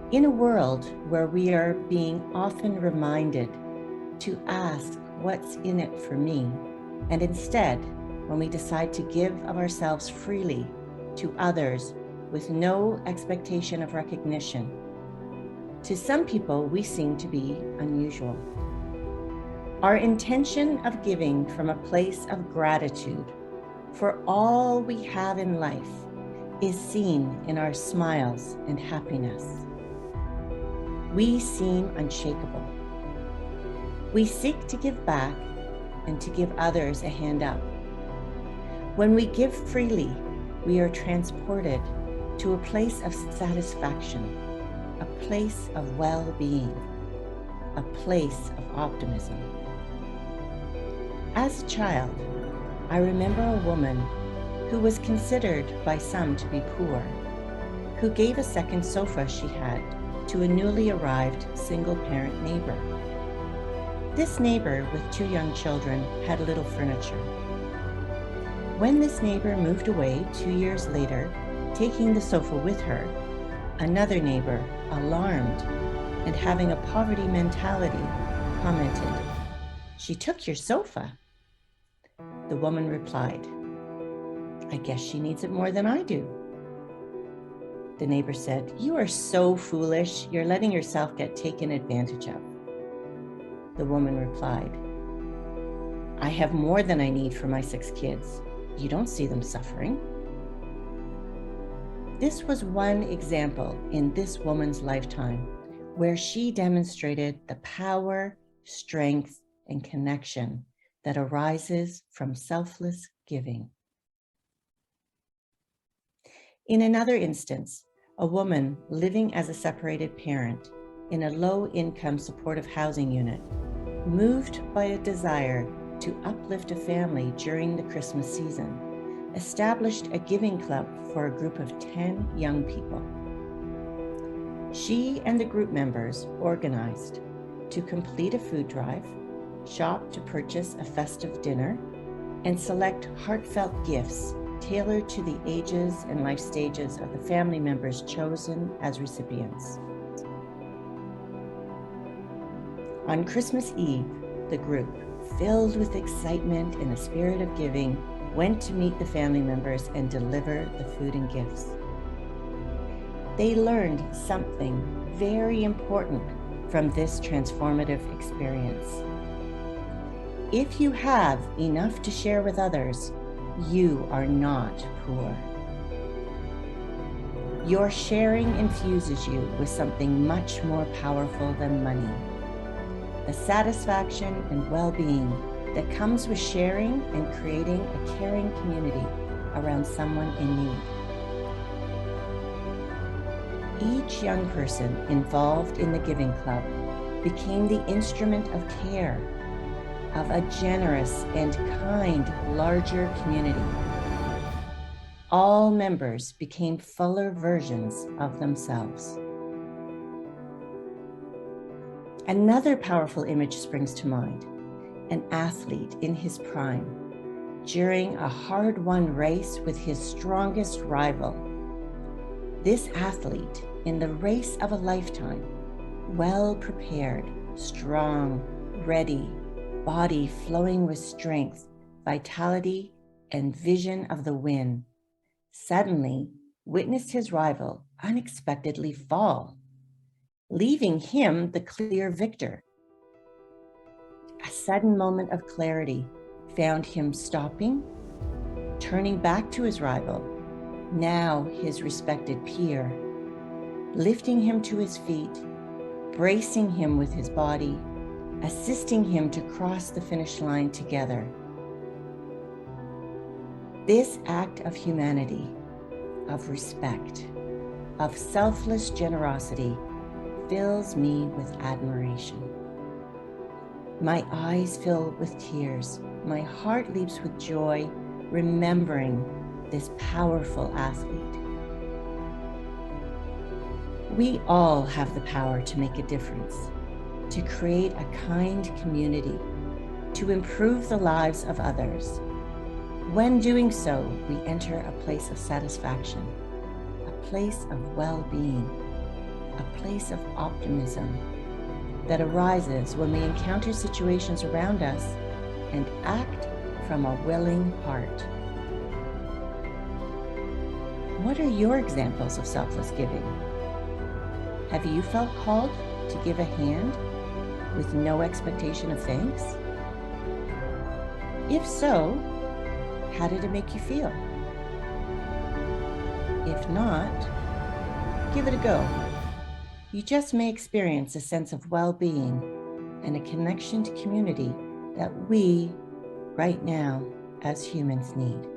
In a world where we are being often reminded to ask what's in it for me, and instead, when we decide to give of ourselves freely to others with no expectation of recognition, to some people we seem to be unusual. Our intention of giving from a place of gratitude for all we have in life is seen in our smiles and happiness. We seem unshakable. We seek to give back and to give others a hand up. When we give freely, we are transported to a place of satisfaction, a place of well-being, a place of optimism. As a child, I remember a woman who was considered by some to be poor, who gave a second sofa she had to a newly arrived single-parent neighbor. This neighbor with 2 young children had little furniture. When this neighbor moved away 2 years later, taking the sofa with her, another neighbor, alarmed and having a poverty mentality, commented, "She took your sofa." The woman replied, "I guess she needs it more than I do." The neighbor said, "You are so foolish. You're letting yourself get taken advantage of." The woman replied, "I have more than I need for my 6 kids. You don't see them suffering." This was one example in this woman's lifetime where she demonstrated the power, strength, and connection that arises from selfless giving. In another instance, a woman living as a separated parent in a low-income supportive housing unit, moved by a desire to uplift a family during the Christmas season, established a giving club for a group of 10 young people. She and the group members organized to complete a food drive, shop to purchase a festive dinner, and select heartfelt gifts tailored to the ages and life stages of the family members chosen as recipients. On Christmas Eve, the group, filled with excitement and a spirit of giving, went to meet the family members and deliver the food and gifts. They learned something very important from this transformative experience. If you have enough to share with others, you are not poor. Your sharing infuses you with something much more powerful than money. The satisfaction and well-being that comes with sharing and creating a caring community around someone in need. Each young person involved in the Giving Club became the instrument of care, of a generous and kind larger community. All members became fuller versions of themselves. Another powerful image springs to mind, an athlete in his prime, during a hard-won race with his strongest rival. This athlete, in the race of a lifetime, well prepared, strong, ready, body flowing with strength, vitality, and vision of the win, suddenly witnessed his rival unexpectedly fall, leaving him the clear victor. A sudden moment of clarity found him stopping, turning back to his rival, now his respected peer, lifting him to his feet, bracing him with his body, assisting him to cross the finish line together. This act of humanity, of respect, of selfless generosity fills me with admiration. My eyes fill with tears. My heart leaps with joy, remembering this powerful athlete. We all have the power to make a difference, to create a kind community, to improve the lives of others. When doing so, we enter a place of satisfaction, a place of well-being. a place of optimism that arises when we encounter situations around us and act from a willing heart. What are your examples of selfless giving? Have you felt called to give a hand with no expectation of thanks? If so, how did it make you feel? If not, give it a go. You just may experience a sense of well-being and a connection to community that we, right now, as humans need.